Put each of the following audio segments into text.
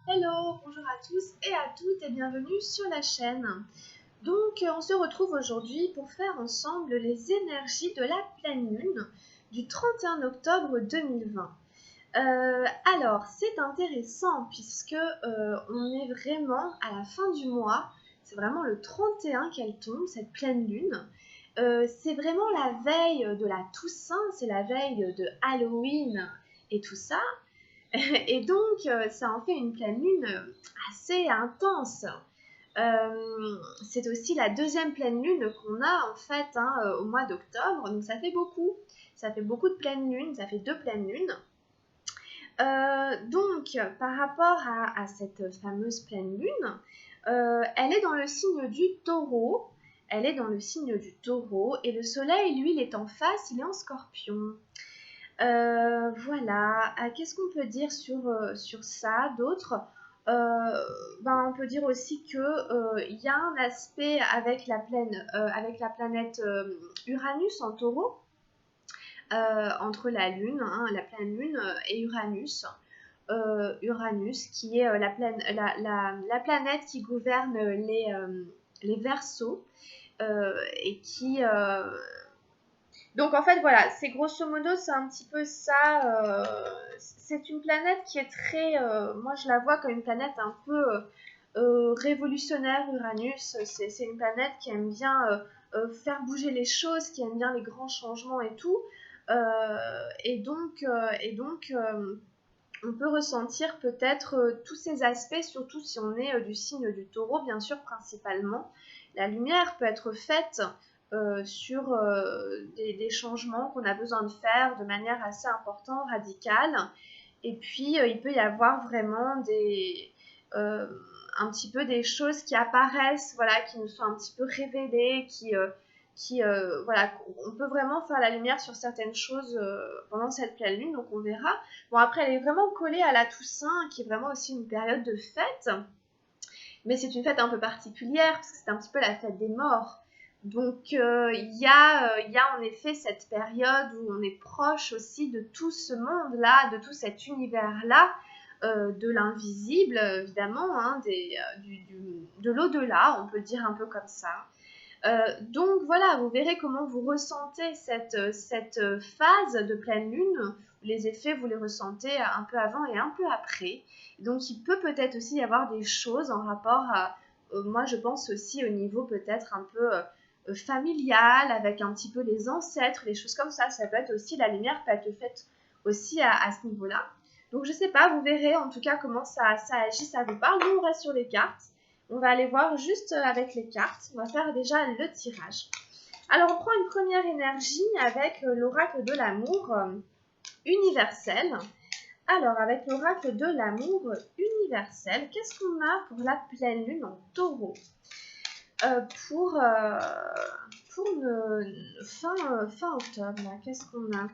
Hello, bonjour à tous et à toutes et bienvenue sur la chaîne. Donc on se retrouve aujourd'hui pour faire ensemble les énergies de la pleine lune du 31 octobre 2020. Alors c'est intéressant puisque on est vraiment à la fin du mois, c'est vraiment le 31 qu'elle tombe, cette pleine lune. C'est vraiment la veille de la Toussaint, c'est la veille de Halloween et tout ça. Et donc, ça en fait une pleine lune assez intense. C'est aussi la deuxième pleine lune qu'on a en fait au mois d'octobre, donc ça fait beaucoup. Ça fait beaucoup de pleines lunes, ça fait 2 pleines lunes. Donc, par rapport à cette fameuse pleine lune, elle est dans le signe du taureau. Elle est dans le signe du taureau et le soleil, lui, il est en face, il est en scorpion. Voilà. Qu'est-ce qu'on peut dire sur ça d'autre? On peut dire aussi que il y a un aspect avec la planète Uranus en taureau, entre la Lune, la pleine Lune et Uranus. Uranus qui est la planète qui gouverne les Verseaux et qui donc en fait voilà, c'est grosso modo c'est un petit peu ça. C'est une planète qui est très, moi je la vois comme une planète un peu révolutionnaire. Uranus, c'est une planète qui aime bien faire bouger les choses, qui aime bien les grands changements et tout. Et donc on peut ressentir peut-être tous ces aspects, surtout si on est du signe du taureau, bien sûr, principalement. La lumière peut être faite sur des changements qu'on a besoin de faire de manière assez importante, radicale. Et puis, il peut y avoir vraiment euh, un petit peu des choses qui apparaissent, voilà, qui nous sont un petit peu révélées, voilà, on peut vraiment faire la lumière sur certaines choses pendant cette pleine lune, donc on verra. Bon, après, elle est vraiment collée à la Toussaint, qui est vraiment aussi une période de fête, mais c'est une fête un peu particulière, parce que c'est un petit peu la fête des morts. Donc, il y a en effet cette période où on est proche aussi de tout ce monde-là, de tout cet univers-là, de l'invisible, évidemment, de l'au-delà, on peut le dire un peu comme ça. Donc voilà, vous verrez comment vous ressentez cette phase de pleine lune. Les effets, vous les ressentez un peu avant et un peu après. Donc il peut-être aussi y avoir des choses en rapport à, moi je pense aussi au niveau peut-être un peu familial, avec un petit peu les ancêtres, les choses comme ça. Ça peut être aussi, la lumière peut être faite aussi à ce niveau-là. Donc je sais pas, vous verrez en tout cas comment ça agit, ça vous parle. Nous on reste sur les cartes. On va aller voir juste avec les cartes. On va faire déjà le tirage. Alors, on prend une première énergie avec l'oracle de l'amour universel. Alors, avec l'oracle de l'amour universel, qu'est-ce qu'on a pour la pleine lune en taureau pour fin octobre, qu'est-ce qu'on a?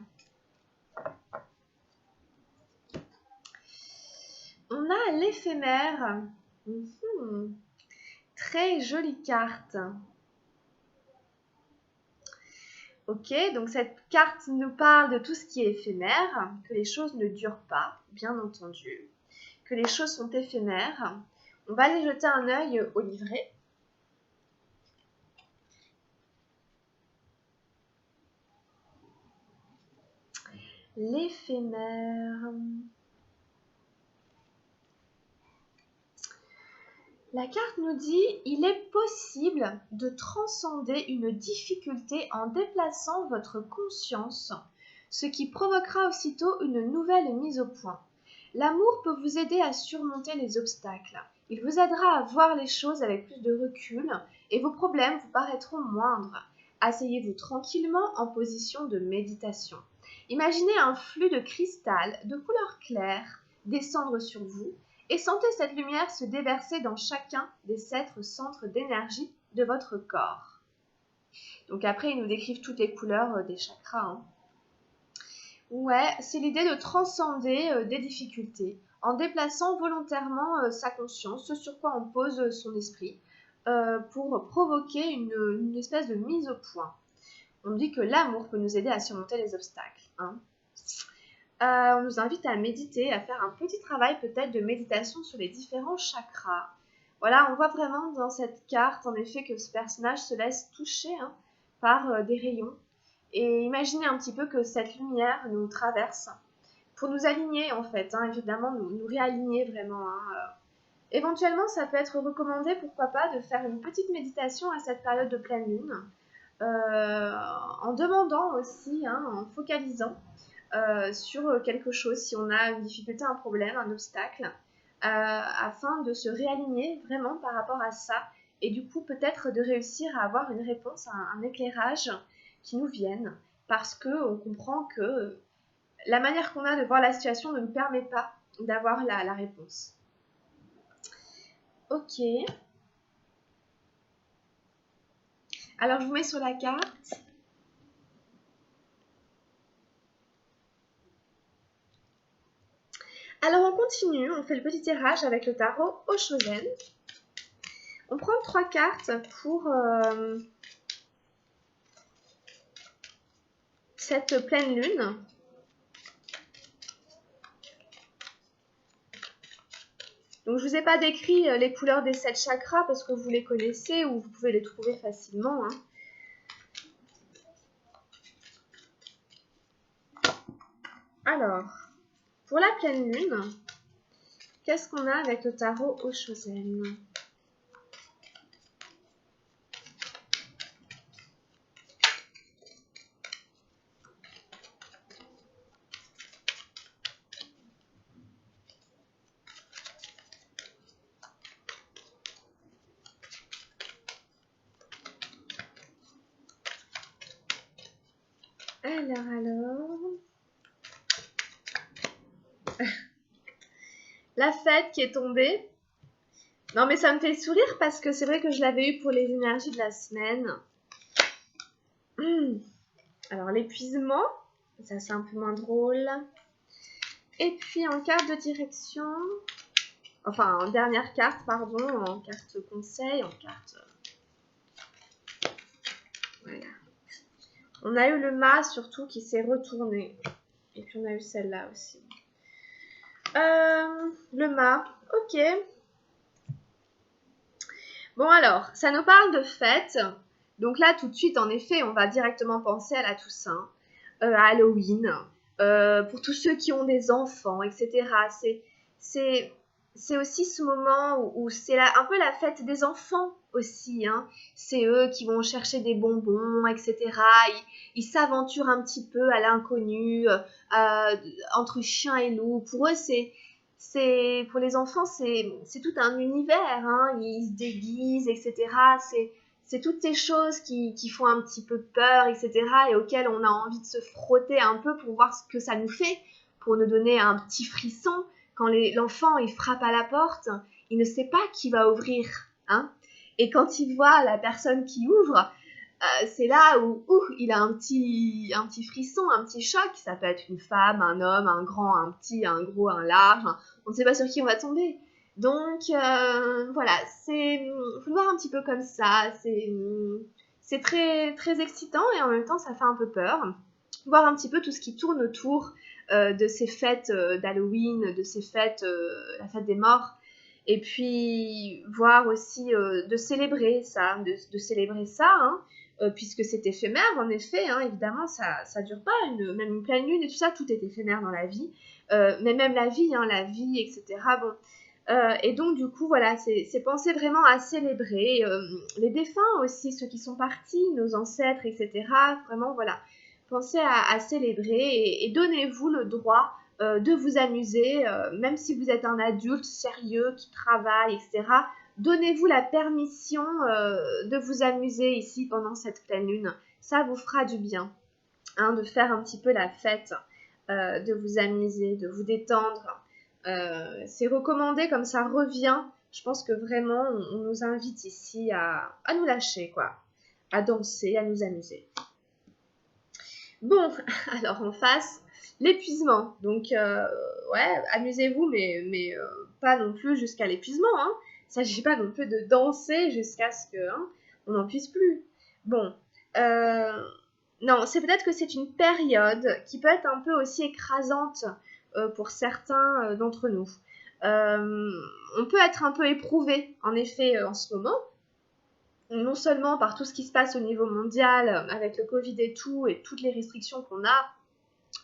On a l'éphémère. Très jolie carte. Ok, donc cette carte nous parle de tout ce qui est éphémère, que les choses ne durent pas, bien entendu, que les choses sont éphémères. On va aller jeter un œil au livret. L'éphémère. La carte nous dit « Il est possible de transcender une difficulté en déplaçant votre conscience, ce qui provoquera aussitôt une nouvelle mise au point. L'amour peut vous aider à surmonter les obstacles. Il vous aidera à voir les choses avec plus de recul et vos problèmes vous paraîtront moindres. Asseyez-vous tranquillement en position de méditation. Imaginez un flux de cristal de couleur claire descendre sur vous et sentez cette lumière se déverser dans chacun des 7 centres d'énergie de votre corps. » Donc après, ils nous décrivent toutes les couleurs des chakras. Ouais, c'est l'idée de transcender des difficultés en déplaçant volontairement sa conscience, ce sur quoi on pose son esprit, pour provoquer une espèce de mise au point. On dit que l'amour peut nous aider à surmonter les obstacles. On nous invite à méditer, à faire un petit travail peut-être de méditation sur les différents chakras. Voilà, on voit vraiment dans cette carte, en effet, que ce personnage se laisse toucher par des rayons. Et imaginez un petit peu que cette lumière nous traverse pour nous aligner, en fait, évidemment, nous réaligner vraiment. Éventuellement, ça peut être recommandé, pourquoi pas, de faire une petite méditation à cette période de pleine lune, en demandant aussi, en focalisant sur quelque chose, si on a une difficulté, un problème, un obstacle, afin de se réaligner vraiment par rapport à ça, et du coup peut-être de réussir à avoir une réponse, un éclairage qui nous vienne, parce qu'on comprend que la manière qu'on a de voir la situation ne nous permet pas d'avoir la réponse. Ok. Alors je vous mets sur la carte. Alors on continue, on fait le petit tirage avec le tarot Oshozen. On prend 3 cartes pour cette pleine lune. Donc je ne vous ai pas décrit les couleurs des 7 chakras parce que vous les connaissez ou vous pouvez les trouver facilement. Alors, pour la pleine lune, qu'est-ce qu'on a avec le tarot Oshozen ? Alors... La fête qui est tombée. Non mais ça me fait sourire parce que c'est vrai que je l'avais eu pour les énergies de la semaine. Alors l'épuisement, ça c'est un peu moins drôle. Et puis en carte de direction, enfin en dernière carte, pardon, en carte conseil, en carte... Voilà. On a eu le mât surtout qui s'est retourné. Et puis on a eu celle-là aussi. Le mât, ok. Bon alors, ça nous parle de fête. Donc là, tout de suite, en effet, on va directement penser à la Toussaint, à Halloween, pour tous ceux qui ont des enfants, etc. C'est aussi ce moment où c'est un peu la fête des enfants aussi. C'est eux qui vont chercher des bonbons, etc. Ils s'aventurent un petit peu à l'inconnu, entre chien et loup. Pour eux, pour les enfants, c'est tout un univers. Ils se déguisent, etc. C'est toutes ces choses qui font un petit peu peur, etc. et auxquelles on a envie de se frotter un peu pour voir ce que ça nous fait, pour nous donner un petit frisson. Quand l'enfant il frappe à la porte, il ne sait pas qui va ouvrir. Et quand il voit la personne qui ouvre, c'est là où il a un petit frisson, un petit choc. Ça peut être une femme, un homme, un grand, un petit, un gros, un large. On ne sait pas sur qui on va tomber. Donc voilà, faut le voir un petit peu comme ça. C'est très, très excitant et en même temps ça fait un peu peur. Voir un petit peu tout ce qui tourne autour de ces fêtes d'Halloween, de ces fêtes, la fête des morts. Et puis voir aussi de célébrer ça, puisque c'est éphémère en effet, évidemment ça dure pas, même une pleine lune et tout ça, tout est éphémère dans la vie, mais même la vie, etc. Bon, et donc du coup voilà, c'est penser vraiment à célébrer les défunts aussi, ceux qui sont partis, nos ancêtres, etc. Vraiment voilà, pensez à célébrer et donnez-vous le droit de vous amuser, même si vous êtes un adulte sérieux qui travaille, etc. Donnez-vous la permission de vous amuser ici pendant cette pleine lune. Ça vous fera du bien, de faire un petit peu la fête, de vous amuser, de vous détendre. C'est recommandé comme ça revient. Je pense que vraiment, on nous invite ici à nous lâcher, quoi. À danser, à nous amuser. Bon, alors en face, l'épuisement. Donc, ouais, amusez-vous, mais pas non plus jusqu'à l'épuisement. Il ne s'agit pas non plus de danser jusqu'à ce que on n'en puisse plus. Bon, Non, c'est peut-être que c'est une période qui peut être un peu aussi écrasante pour certains d'entre nous. Euh, on peut être un peu éprouvé, en effet, en ce moment, non seulement par tout ce qui se passe au niveau mondial, avec le Covid et tout, et toutes les restrictions qu'on a,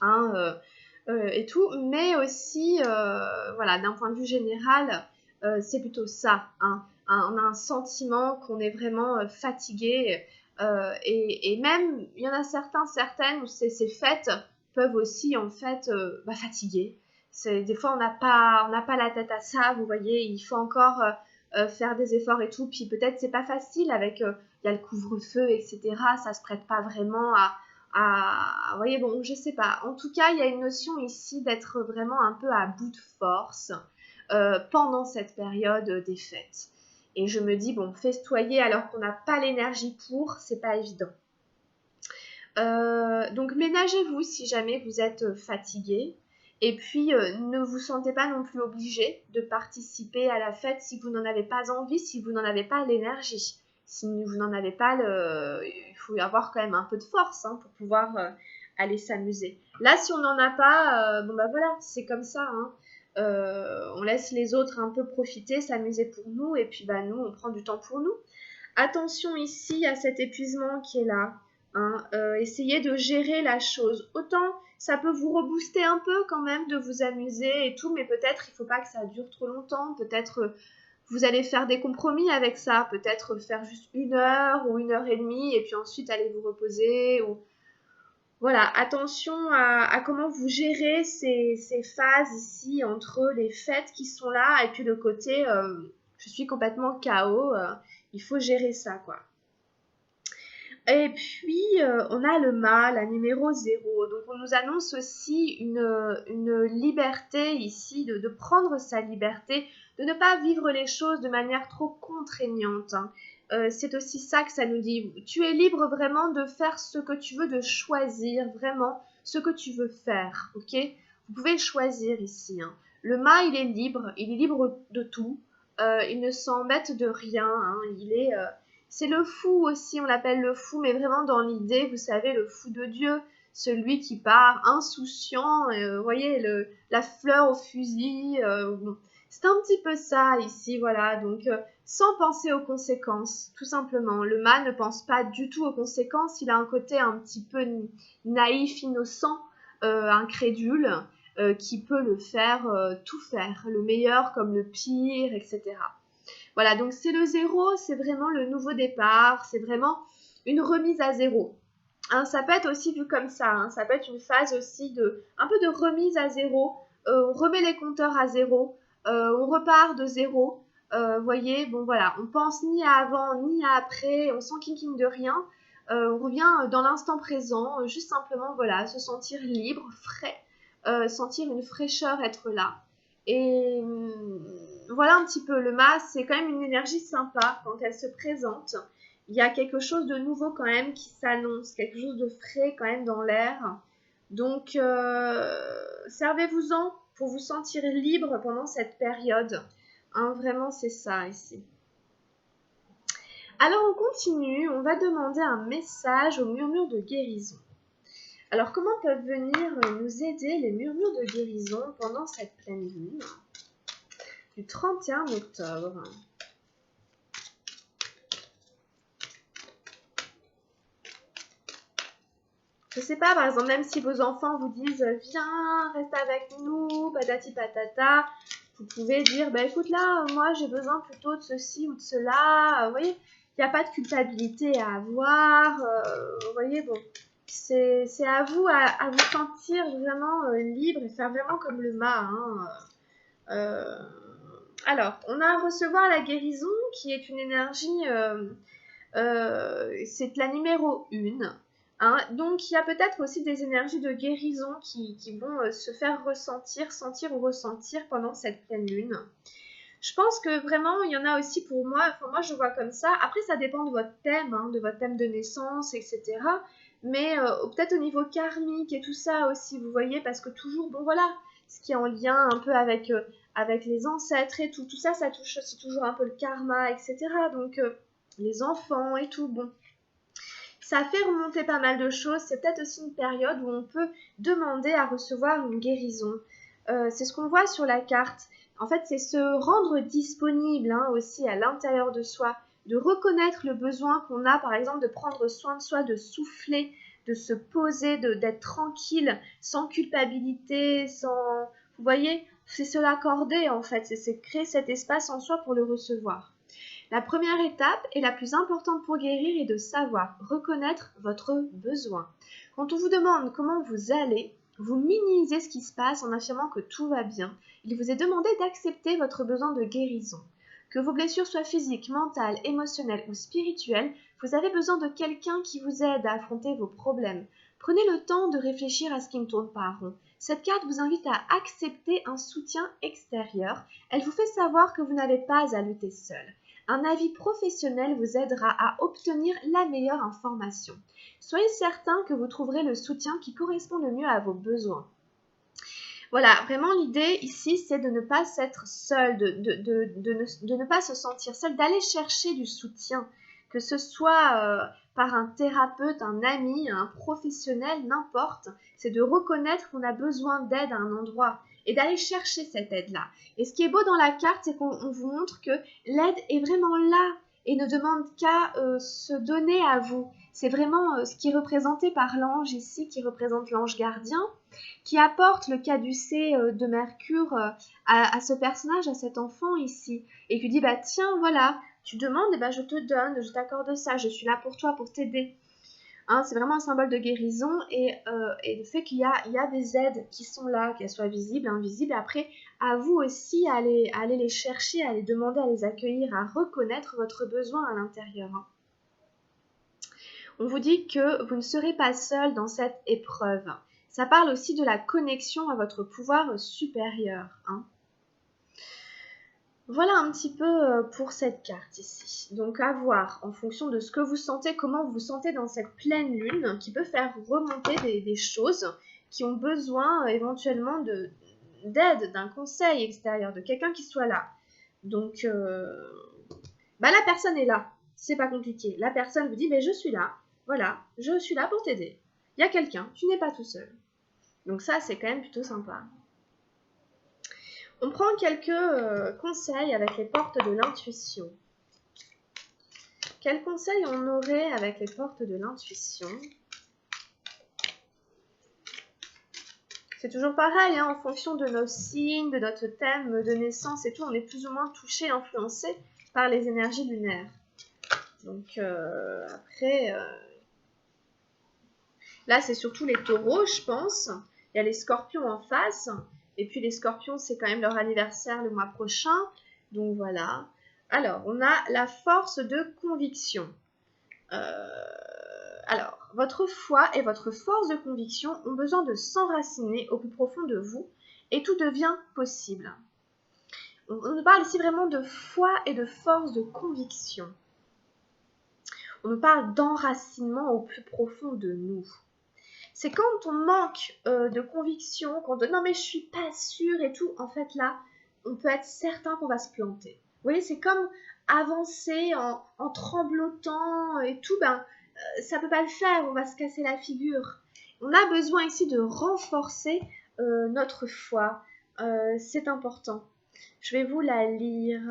hein, et tout, mais aussi, voilà, d'un point de vue général, c'est plutôt ça, hein. On a un sentiment qu'on est vraiment fatigué, et même, il y en a certaines où ces fêtes peuvent aussi, en fait, fatiguer. Des fois, on n'a pas la tête à ça, vous voyez, il faut encore faire des efforts et tout, puis peut-être c'est pas facile avec, il y a le couvre-feu, etc., ça se prête pas vraiment vous voyez, bon, je sais pas. En tout cas, il y a une notion ici d'être vraiment un peu à bout de force pendant cette période des fêtes. Et je me dis, bon, festoyer alors qu'on n'a pas l'énergie pour, c'est pas évident. Donc ménagez-vous si jamais vous êtes fatigué. Et puis ne vous sentez pas non plus obligé de participer à la fête si vous n'en avez pas envie, si vous n'en avez pas l'énergie. Si vous n'en avez pas il faut avoir quand même un peu de force, hein, pour pouvoir aller s'amuser. Là, si on n'en a pas, bon bah voilà, c'est comme ça, hein. On laisse les autres un peu profiter, s'amuser pour nous, et puis bah nous, on prend du temps pour nous. Attention ici à cet épuisement qui est là, hein. Essayez de gérer la chose. Autant ça peut vous rebooster un peu quand même de vous amuser et tout, mais peut-être il ne faut pas que ça dure trop longtemps. Peut-être vous allez faire des compromis avec ça. Peut-être faire juste 1 heure ou 1 heure et demie et puis ensuite aller vous reposer. Ou voilà, attention à comment vous gérez ces phases ici entre les fêtes qui sont là et puis le côté je suis complètement KO. Il faut gérer ça, quoi. Et puis, on a le mât, la numéro 0. Donc, on nous annonce aussi une liberté ici, de prendre sa liberté, de ne pas vivre les choses de manière trop contraignante, hein. C'est aussi ça que ça nous dit. Tu es libre vraiment de faire ce que tu veux, de choisir vraiment ce que tu veux faire, ok? Vous pouvez choisir ici, hein. Le mât, il est libre de tout. Il ne s'embête de rien, hein. C'est le fou aussi, on l'appelle le fou, mais vraiment dans l'idée, vous savez, le fou de Dieu, celui qui part insouciant, vous voyez, la fleur au fusil. Bon. C'est un petit peu ça ici, voilà. Donc, sans penser aux conséquences, tout simplement. Le mât ne pense pas du tout aux conséquences. Il a un côté un petit peu naïf, innocent, incrédule, qui peut tout faire, le meilleur comme le pire, etc. Voilà, donc c'est le 0, c'est vraiment le nouveau départ, c'est vraiment une remise à 0. Hein, ça peut être aussi vu comme ça, hein, ça peut être une phase aussi un peu de remise à 0. On remet les compteurs à 0, on repart de 0. Vous voyez, bon voilà, on pense ni à avant ni à après, on s'enquiquine de rien. On revient dans l'instant présent, juste simplement voilà, se sentir libre, frais, sentir une fraîcheur être là. Et voilà un petit peu, le mât, c'est quand même une énergie sympa quand elle se présente. Il y a quelque chose de nouveau quand même qui s'annonce, quelque chose de frais quand même dans l'air. Donc, servez-vous-en pour vous sentir libre pendant cette période. Hein, vraiment, c'est ça ici. Alors, on continue. On va demander un message au murmure de guérison. Alors, comment peuvent venir nous aider les murmures de guérison pendant cette pleine lune du 31 octobre? Je sais pas, par exemple, même si vos enfants vous disent « Viens, reste avec nous, patati patata », vous pouvez dire « Bah écoute là, moi j'ai besoin plutôt de ceci ou de cela ». Vous voyez, il n'y a pas de culpabilité à avoir. Vous voyez, bon, c'est à vous à vous sentir vraiment libre et faire vraiment comme le mât, hein. Alors, on a à recevoir la guérison qui est une énergie, c'est la numéro 1. Hein. Donc, il y a peut-être aussi des énergies de guérison qui vont se faire ressentir, sentir ou ressentir pendant cette pleine lune. Je pense que vraiment, il y en a aussi pour moi. Enfin, moi, je vois comme ça. Après, ça dépend de votre thème, hein, de votre thème de naissance, etc. Mais peut-être au niveau karmique et tout ça aussi, vous voyez, parce que toujours, bon voilà, ce qui est en lien un peu avec les ancêtres et tout ça, ça touche aussi toujours un peu le karma, etc. Donc, les enfants et tout, bon. Ça fait remonter pas mal de choses. C'est peut-être aussi une période où on peut demander à recevoir une guérison. C'est ce qu'on voit sur la carte. En fait, c'est se rendre disponible aussi à l'intérieur de soi, de reconnaître le besoin qu'on a, par exemple, de prendre soin de soi, de souffler, de se poser, d'être tranquille, sans culpabilité, sans... Vous voyez, c'est se l'accorder en fait, c'est créer cet espace en soi pour le recevoir. La première étape et la plus importante pour guérir est de savoir reconnaître votre besoin. Quand on vous demande comment vous allez, vous minimisez ce qui se passe en affirmant que tout va bien. Il vous est demandé d'accepter votre besoin de guérison. Que vos blessures soient physiques, mentales, émotionnelles ou spirituelles, vous avez besoin de quelqu'un qui vous aide à affronter vos problèmes. Prenez le temps de réfléchir à ce qui ne tourne pas rond. Cette carte vous invite à accepter un soutien extérieur. Elle vous fait savoir que vous n'avez pas à lutter seul. Un avis professionnel vous aidera à obtenir la meilleure information. Soyez certain que vous trouverez le soutien qui correspond le mieux à vos besoins. Voilà, vraiment l'idée ici, c'est de ne pas être seul, de ne pas se sentir seul, d'aller chercher du soutien, que ce soit par un thérapeute, un ami, un professionnel, n'importe. C'est de reconnaître qu'on a besoin d'aide à un endroit et d'aller chercher cette aide-là. Et ce qui est beau dans la carte, c'est qu'on vous montre que l'aide est vraiment là et ne demande qu'à se donner à vous. C'est vraiment ce qui est représenté par l'ange ici, qui représente l'ange gardien, qui apporte le caducée de Mercure à ce personnage, à cet enfant ici, et qui dit, bah tiens, voilà, tu demandes, et bah je te donne, je t'accorde ça, je suis là pour toi, pour t'aider. C'est vraiment un symbole de guérison et le fait qu'il y a des aides qui sont là, qu'elles soient visibles, invisibles, et après, à vous aussi à aller les chercher, à les demander, à les accueillir, à reconnaître votre besoin à l'intérieur. On vous dit que vous ne serez pas seul dans cette épreuve. Ça parle aussi de la connexion à votre pouvoir supérieur. Voilà un petit peu pour cette carte ici. Donc à voir en fonction de ce que vous sentez, comment vous vous sentez dans cette pleine lune qui peut faire remonter des choses qui ont besoin éventuellement d'aide, d'un conseil extérieur, de quelqu'un qui soit là. Donc la personne est là, c'est pas compliqué. La personne vous dit mais je suis là, voilà, je suis là pour t'aider. Il y a quelqu'un, tu n'es pas tout seul. Donc ça c'est quand même plutôt sympa. On prend quelques conseils avec les portes de l'intuition. Quels conseils on aurait avec les portes de l'intuition? C'est toujours pareil, en fonction de nos signes, de notre thème de naissance et tout, on est plus ou moins touché, influencé par les énergies lunaires. Donc après, là c'est surtout les taureaux, je pense. Il y a les scorpions en face. Et puis les scorpions, c'est quand même leur anniversaire le mois prochain. Donc voilà. Alors, on a la force de conviction. Alors, votre foi et votre force de conviction ont besoin de s'enraciner au plus profond de vous et tout devient possible. On nous parle ici vraiment de foi et de force de conviction. On nous parle d'enracinement au plus profond de nous. C'est quand on manque de conviction, quand on dit non mais je suis pas sûre et tout, en fait là, on peut être certain qu'on va se planter. Vous voyez, c'est comme avancer en tremblotant et tout, ça peut pas le faire, on va se casser la figure. On a besoin ici de renforcer notre foi, c'est important. Je vais vous la lire.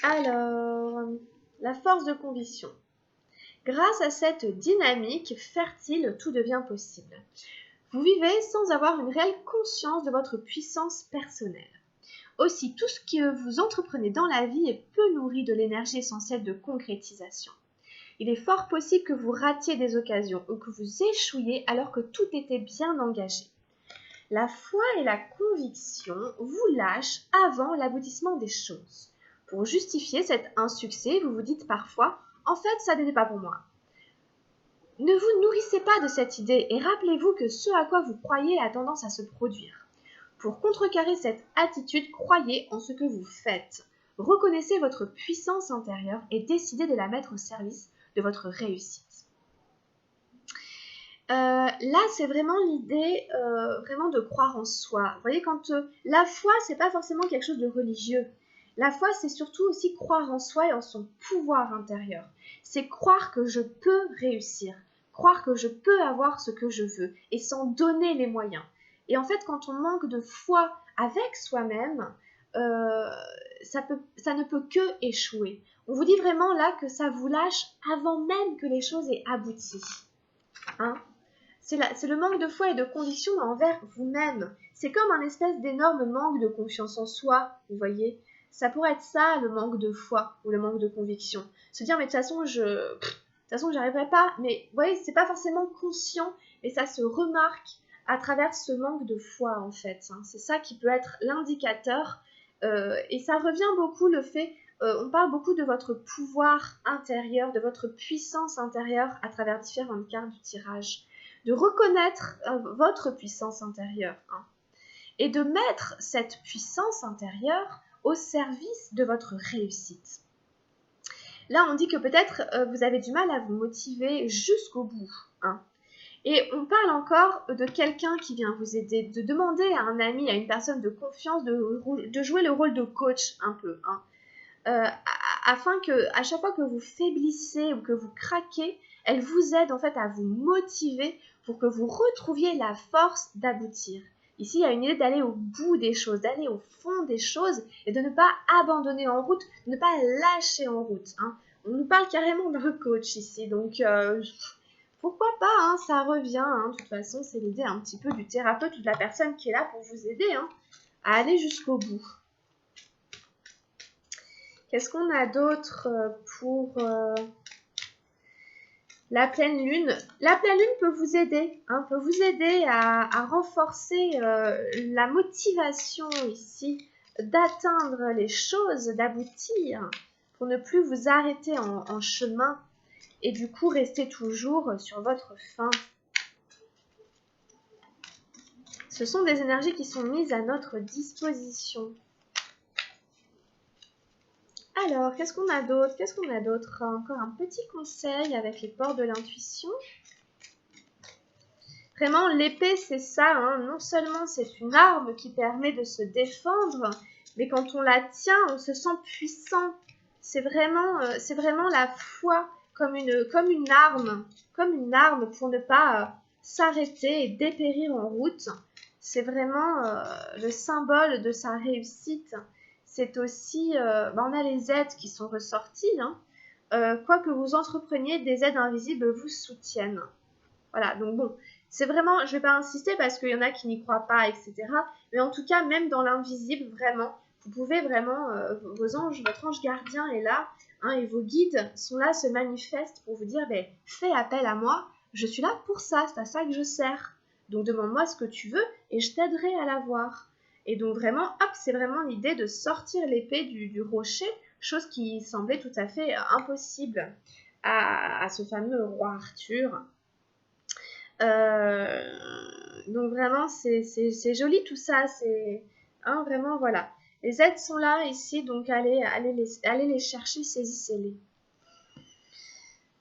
Alors, la force de conviction. Grâce à cette dynamique fertile, tout devient possible. Vous vivez sans avoir une réelle conscience de votre puissance personnelle. Aussi, tout ce que vous entreprenez dans la vie est peu nourri de l'énergie essentielle de concrétisation. Il est fort possible que vous ratiez des occasions ou que vous échouiez alors que tout était bien engagé. La foi et la conviction vous lâchent avant l'aboutissement des choses. Pour justifier cet insuccès, vous vous dites parfois « En fait, ça n'était pas pour moi ». Ne vous nourrissez pas de cette idée et rappelez-vous que ce à quoi vous croyez a tendance à se produire. Pour contrecarrer cette attitude, croyez en ce que vous faites. Reconnaissez votre puissance intérieure et décidez de la mettre au service de votre réussite. Là, c'est vraiment l'idée vraiment de croire en soi. Vous voyez, quand la foi, c'est pas forcément quelque chose de religieux. La foi, c'est surtout aussi croire en soi et en son pouvoir intérieur. C'est croire que je peux réussir, croire que je peux avoir ce que je veux et s'en donner les moyens. Et en fait, quand on manque de foi avec soi-même, ça ne peut que échouer. On vous dit vraiment là que ça vous lâche avant même que les choses aient abouti. Hein? C'est le manque de foi et de conviction envers vous-même. C'est comme un espèce d'énorme manque de confiance en soi, vous voyez. Ça pourrait être ça, le manque de foi ou le manque de conviction. Se dire, mais de toute façon, j'y arriverai pas. Mais vous voyez, c'est pas forcément conscient, mais ça se remarque à travers ce manque de foi, en fait. Hein. C'est ça qui peut être l'indicateur. Et ça revient beaucoup le fait, on parle beaucoup de votre pouvoir intérieur, de votre puissance intérieure à travers différentes cartes du tirage. De reconnaître votre puissance intérieure hein, et de mettre cette puissance intérieure au service de votre réussite. Là, on dit que peut-être vous avez du mal à vous motiver jusqu'au bout. Hein. Et on parle encore de quelqu'un qui vient vous aider, de demander à un ami, à une personne de confiance de jouer le rôle de coach un peu. Hein. Afin que, à chaque fois que vous faiblissez ou que vous craquez, elle vous aide en fait à vous motiver pour que vous retrouviez la force d'aboutir. Ici, il y a une idée d'aller au bout des choses, d'aller au fond des choses et de ne pas abandonner en route, de ne pas lâcher en route. Hein. On nous parle carrément d'un coach ici, donc pourquoi pas, hein, ça revient. Hein. De toute façon, c'est l'idée un petit peu du thérapeute ou de la personne qui est là pour vous aider hein, à aller jusqu'au bout. Qu'est-ce qu'on a d'autre pour la pleine lune? La pleine lune peut vous aider, hein, peut vous aider à renforcer la motivation ici, d'atteindre les choses, d'aboutir, pour ne plus vous arrêter en chemin et du coup rester toujours sur votre fin. Ce sont des énergies qui sont mises à notre disposition. Alors, qu'est-ce qu'on a d'autre? Encore un petit conseil avec les ports de l'intuition. Vraiment, l'épée, c'est ça. Hein. Non seulement c'est une arme qui permet de se défendre, mais quand on la tient, on se sent puissant. C'est vraiment la foi comme une arme pour ne pas s'arrêter et dépérir en route. C'est vraiment le symbole de sa réussite. C'est aussi, on a les aides qui sont ressorties. Hein. Quoi que vous entrepreniez, des aides invisibles vous soutiennent. Voilà, donc bon, c'est vraiment, je ne vais pas insister parce qu'il y en a qui n'y croient pas, etc. Mais en tout cas, même dans l'invisible, vraiment, vous pouvez vraiment, vos anges, votre ange gardien est là, hein, et vos guides sont là, se manifestent pour vous dire, fais appel à moi, je suis là pour ça, c'est à ça que je sers. Donc demande-moi ce que tu veux et je t'aiderai à l'avoir. Et donc vraiment, hop, c'est vraiment l'idée de sortir l'épée du rocher, chose qui semblait tout à fait impossible à ce fameux roi Arthur. Donc vraiment, c'est joli tout ça, c'est hein, vraiment, voilà. Les aides sont là ici, donc allez les chercher, saisissez-les.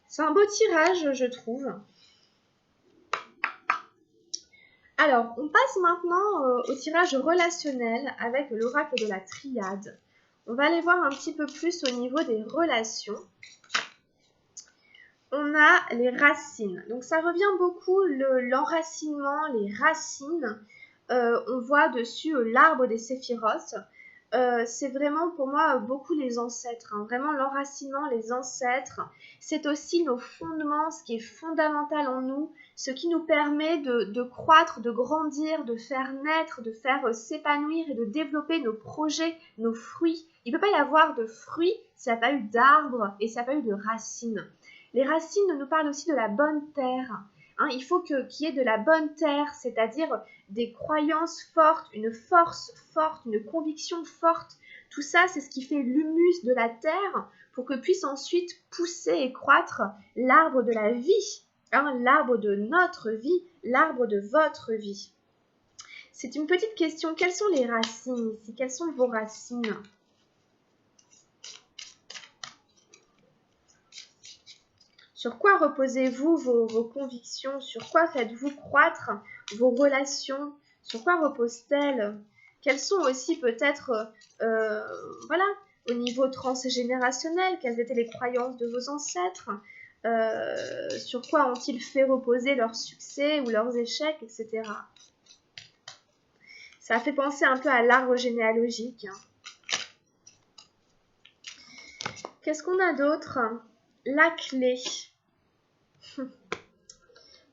C'est un beau tirage, je trouve. Alors, on passe maintenant au tirage relationnel avec l'oracle de la triade. On va aller voir un petit peu plus au niveau des relations. On a les racines. Donc, ça revient beaucoup, l'enracinement, les racines. On voit dessus l'arbre des séphirotes. C'est vraiment pour moi beaucoup les ancêtres. Hein. Vraiment, l'enracinement, les ancêtres. C'est aussi nos fondements, ce qui est fondamental en nous. Ce qui nous permet de croître, de grandir, de faire naître, de faire s'épanouir et de développer nos projets, nos fruits. Il ne peut pas y avoir de fruits s'il n'y a pas eu d'arbres et s'il n'y a pas eu de racines. Les racines nous parlent aussi de la bonne terre. Hein, il faut qu'il y ait de la bonne terre, c'est-à-dire des croyances fortes, une force forte, une conviction forte. Tout ça, c'est ce qui fait l'humus de la terre pour que puisse ensuite pousser et croître l'arbre de la vie. Hein, l'arbre de notre vie, l'arbre de votre vie. C'est une petite question. Quelles sont les racines ici? Quelles sont vos racines? Sur quoi reposez-vous vos convictions? Sur quoi faites-vous croître vos relations? Sur quoi reposent-elles? Quels sont aussi peut-être, voilà, au niveau transgénérationnel, quelles étaient les croyances de vos ancêtres, sur quoi ont-ils fait reposer leurs succès ou leurs échecs, etc. Ça fait penser un peu à l'arbre généalogique. Qu'est-ce qu'on a d'autre? La clé.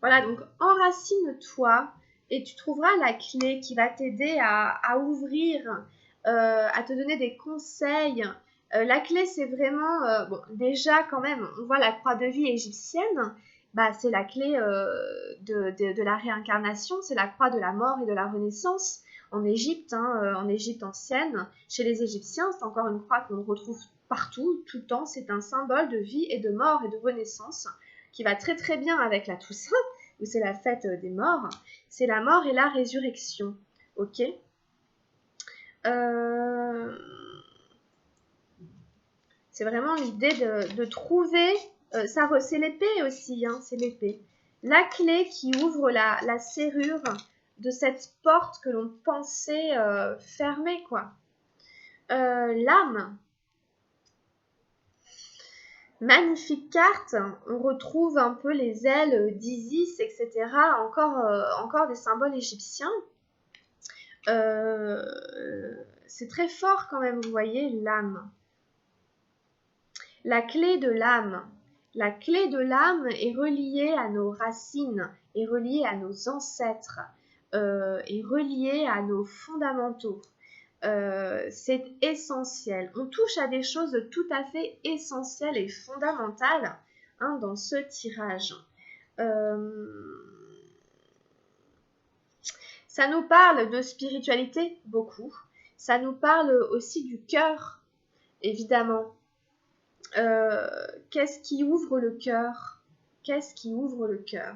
Voilà, donc enracine-toi et tu trouveras la clé qui va t'aider à ouvrir, à te donner des conseils. La clé, c'est vraiment, bon, déjà quand même, on voit la croix de vie égyptienne, bah, c'est la clé de la réincarnation, c'est la croix de la mort et de la renaissance en Égypte, hein, en Égypte ancienne. Chez les Égyptiens, c'est encore une croix qu'on retrouve partout, tout le temps, c'est un symbole de vie et de mort et de renaissance qui va très très bien avec la Toussaint, où c'est la fête des morts. C'est la mort et la résurrection, ok. C'est vraiment l'idée de trouver, c'est l'épée aussi, hein, c'est l'épée. La clé qui ouvre la serrure de cette porte que l'on pensait fermée, quoi. L'âme. Magnifique carte, on retrouve un peu les ailes d'Isis, etc. Encore des symboles égyptiens. C'est très fort quand même, vous voyez, l'âme. La clé de l'âme. La clé de l'âme est reliée à nos racines, est reliée à nos ancêtres, est reliée à nos fondamentaux. C'est essentiel. On touche à des choses tout à fait essentielles et fondamentales, hein, dans ce tirage. Ça nous parle de spiritualité, beaucoup. Ça nous parle aussi du cœur, évidemment. Qu'est-ce qui ouvre le cœur? Qu'est-ce qui ouvre le cœur?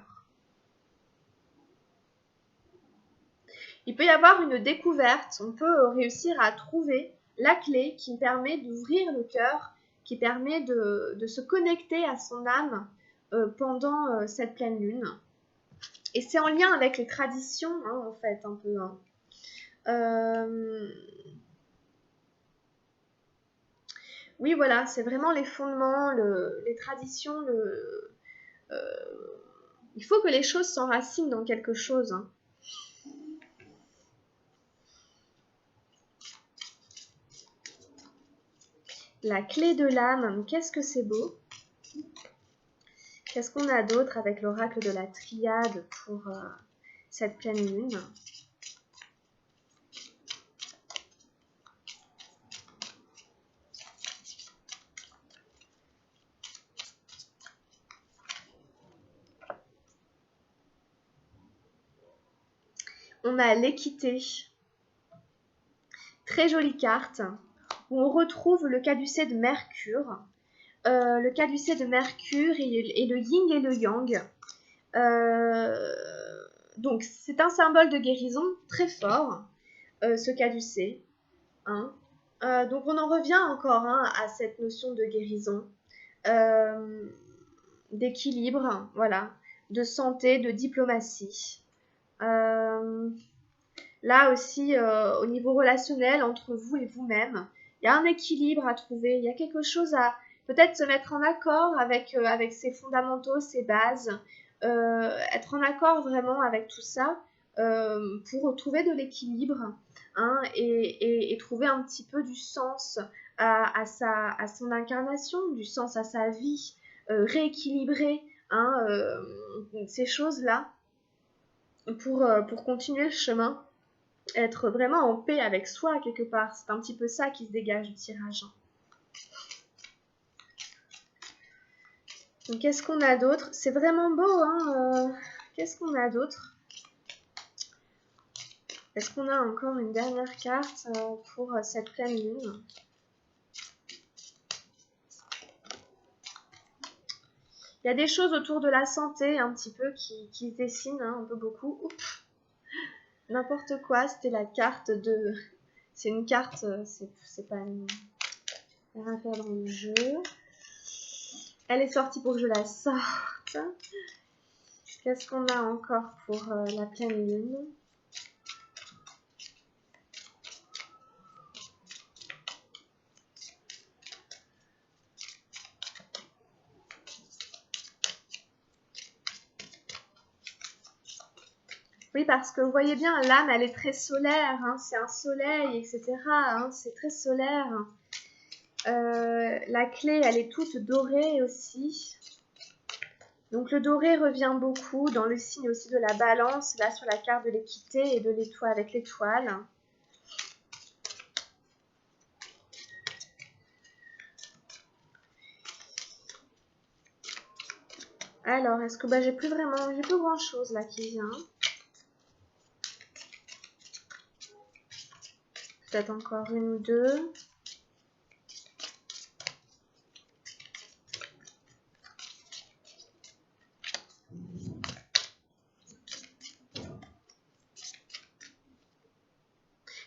Il peut y avoir une découverte, on peut réussir à trouver la clé qui permet d'ouvrir le cœur, qui permet de se connecter à son âme pendant cette pleine lune. Et c'est en lien avec les traditions, hein, en fait, un peu. Hein. Oui, voilà, c'est vraiment les fondements, les traditions. Il faut que les choses s'enracinent dans quelque chose. Hein. La clé de l'âme, qu'est-ce que c'est beau. Qu'est-ce qu'on a d'autre avec l'oracle de la triade pour cette pleine lune? On a l'équité. Très jolie carte où on retrouve le caducée de Mercure. Le caducée de Mercure et le yin et le yang. Donc, c'est un symbole de guérison très fort, ce caducée. Hein. Donc, on en revient encore à cette notion de guérison, d'équilibre, voilà, de santé, de diplomatie. Là aussi, au niveau relationnel, entre vous et vous-même, il y a un équilibre à trouver, il y a quelque chose à peut-être se mettre en accord avec ses fondamentaux, ses bases, être en accord vraiment avec tout ça pour trouver de l'équilibre, hein, et trouver un petit peu du sens à son incarnation, du sens à sa vie, rééquilibrer, hein, ces choses-là pour continuer le chemin. Être vraiment en paix avec soi quelque part. C'est un petit peu ça qui se dégage du tirage. Donc qu'est-ce qu'on a d'autre? C'est vraiment beau, hein. Qu'est-ce qu'on a d'autre? Est-ce qu'on a encore une dernière carte pour cette pleine lune? Il y a des choses autour de la santé un petit peu qui se dessinent, hein, un peu beaucoup. Oups. N'importe quoi, c'était la carte de... C'est une carte, c'est pas une... rien à faire dans le jeu. Elle est sortie pour que je la sorte. Qu'est-ce qu'on a encore pour la pleine lune? Oui, parce que vous voyez bien, l'âme, elle est très solaire, hein, c'est un soleil, etc. Hein, c'est très solaire. La clé, elle est toute dorée aussi. Donc le doré revient beaucoup dans le signe aussi de la balance, là sur la carte de l'équité et de l'étoile avec l'étoile. Alors, est-ce que j'ai plus grand chose là qui vient. Peut-être encore une ou deux.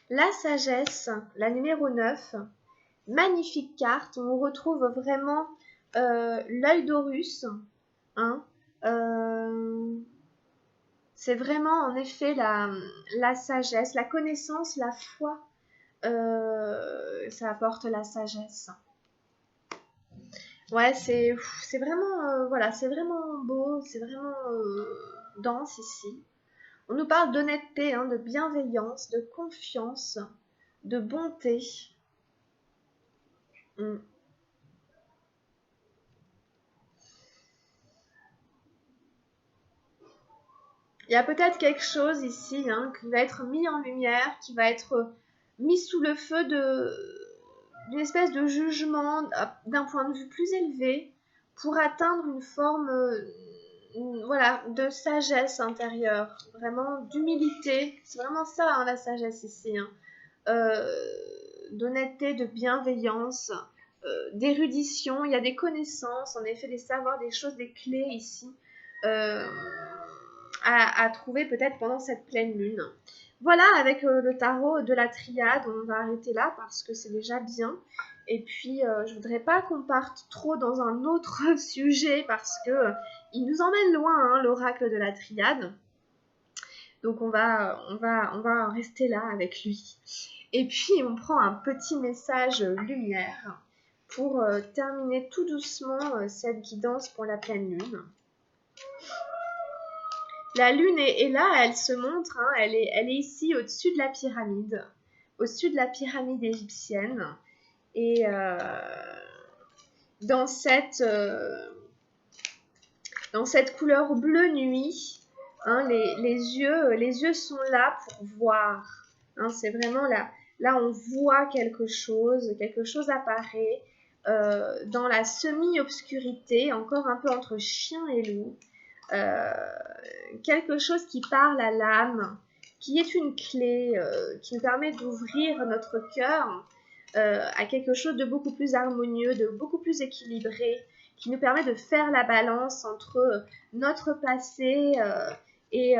La sagesse, la numéro 9, magnifique carte, on retrouve vraiment l'œil d'Horus. Hein, c'est vraiment en effet la sagesse, la connaissance, la foi, ça apporte la sagesse. Ouais, c'est vraiment, voilà, c'est vraiment beau, c'est vraiment dense ici. On nous parle d'honnêteté, hein, de bienveillance, de confiance, de bonté. Il y a peut-être quelque chose ici, hein, qui va être mis en lumière, qui va être mis sous le feu d'une espèce de jugement d'un point de vue plus élevé pour atteindre une forme voilà, de sagesse intérieure, vraiment d'humilité. C'est vraiment ça, hein, la sagesse ici. Hein. D'honnêteté, de bienveillance, d'érudition. Il y a des connaissances, en effet, des savoirs, des choses, des clés ici à trouver peut-être pendant cette pleine lune. Voilà, avec le tarot de la triade, on va arrêter là parce que c'est déjà bien. Et puis, je voudrais pas qu'on parte trop dans un autre sujet parce que il nous emmène loin, hein, l'oracle de la triade. Donc, on va rester là avec lui. Et puis, on prend un petit message lumière pour terminer tout doucement cette guidance pour la pleine lune. La lune est là, elle se montre, hein, elle est ici au-dessus de la pyramide, au-dessus de la pyramide égyptienne. Et dans cette couleur bleu nuit, hein, les yeux sont là pour voir. Hein, c'est vraiment là on voit quelque chose apparaît dans la semi-obscurité, encore un peu entre chien et loup. Quelque chose qui parle à l'âme, qui est une clé, qui nous permet d'ouvrir notre cœur à quelque chose de beaucoup plus harmonieux, de beaucoup plus équilibré, qui nous permet de faire la balance entre notre passé et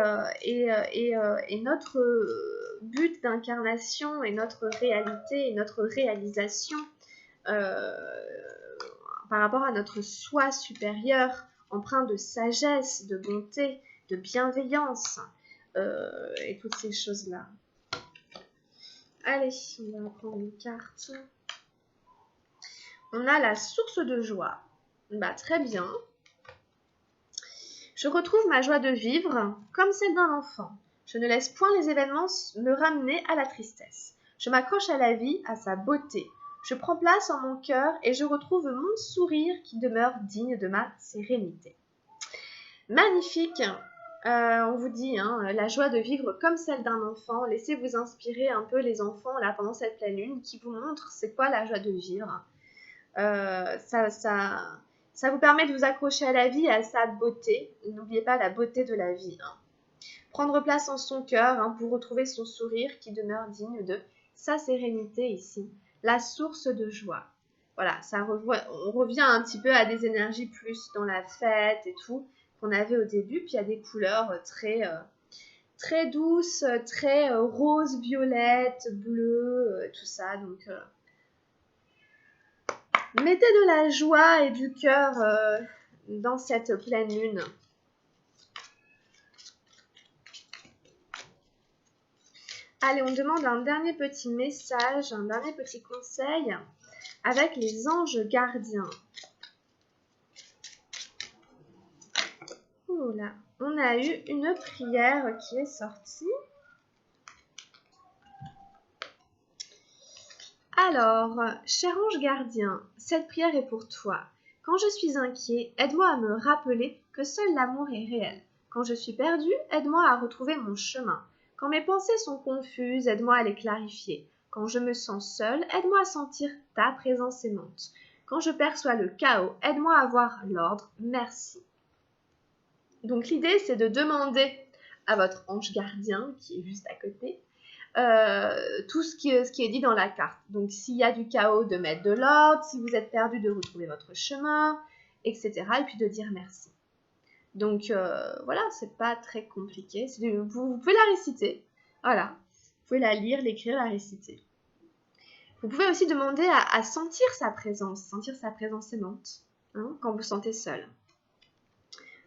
notre but d'incarnation et notre réalité et notre réalisation par rapport à notre soi supérieur, empreint de sagesse, de bonté, de bienveillance et toutes ces choses-là. Allez, on va prendre une carte. On a la source de joie. Très bien. Je retrouve ma joie de vivre comme celle d'un enfant. Je ne laisse point les événements me ramener à la tristesse. Je m'accroche à la vie, à sa beauté. Je prends place en mon cœur et je retrouve mon sourire qui demeure digne de ma sérénité. Magnifique. On vous dit, hein, la joie de vivre comme celle d'un enfant. Laissez vous inspirer un peu les enfants là pendant cette pleine lune qui vous montre c'est quoi la joie de vivre. Ça vous permet de vous accrocher à la vie et à sa beauté. N'oubliez pas la beauté de la vie. Hein. Prendre place en son cœur, hein, pour retrouver son sourire qui demeure digne de sa sérénité ici. La source de joie. Voilà, on revient un petit peu à des énergies plus dans la fête et tout qu'on avait au début. Puis il y a des couleurs très douces, très rose, violette, bleu, tout ça. Donc mettez de la joie et du cœur dans cette pleine lune. Allez, on demande un dernier petit message, un dernier petit conseil avec les anges gardiens. Oh là, on a eu une prière qui est sortie. Alors, cher ange gardien, cette prière est pour toi. Quand je suis inquiet, aide-moi à me rappeler que seul l'amour est réel. Quand je suis perdu, aide-moi à retrouver mon chemin. Quand mes pensées sont confuses, aide-moi à les clarifier. Quand je me sens seule, aide-moi à sentir ta présence aimante. Quand je perçois le chaos, aide-moi à voir l'ordre. Merci. Donc l'idée, c'est de demander à votre ange gardien, qui est juste à côté, tout ce qui est dit dans la carte. Donc s'il y a du chaos, de mettre de l'ordre, si vous êtes perdu, de retrouver votre chemin, etc. Et puis de dire merci. Donc voilà, c'est pas très compliqué. Vous pouvez la réciter. Voilà. Vous pouvez la lire, l'écrire, la réciter. Vous pouvez aussi demander à sentir sa présence aimante, hein, quand vous sentez seul.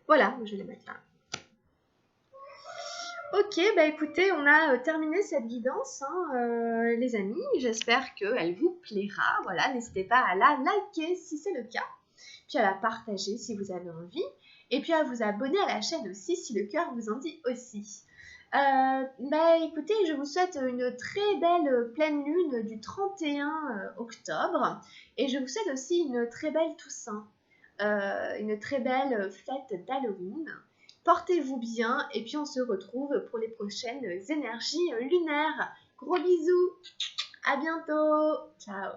Voilà, je vais les mettre là. Ok, bah écoutez, on a terminé cette guidance, hein, les amis. J'espère qu'elle vous plaira. Voilà, n'hésitez pas à la liker si c'est le cas, puis à la partager si vous avez envie, et puis à vous abonner à la chaîne aussi si le cœur vous en dit aussi. Bah écoutez, je vous souhaite une très belle pleine lune du 31 octobre, et je vous souhaite aussi une très belle Toussaint, une très belle fête d'Halloween. Portez-vous bien et puis on se retrouve pour les prochaines énergies lunaires. Gros bisous, à bientôt, ciao.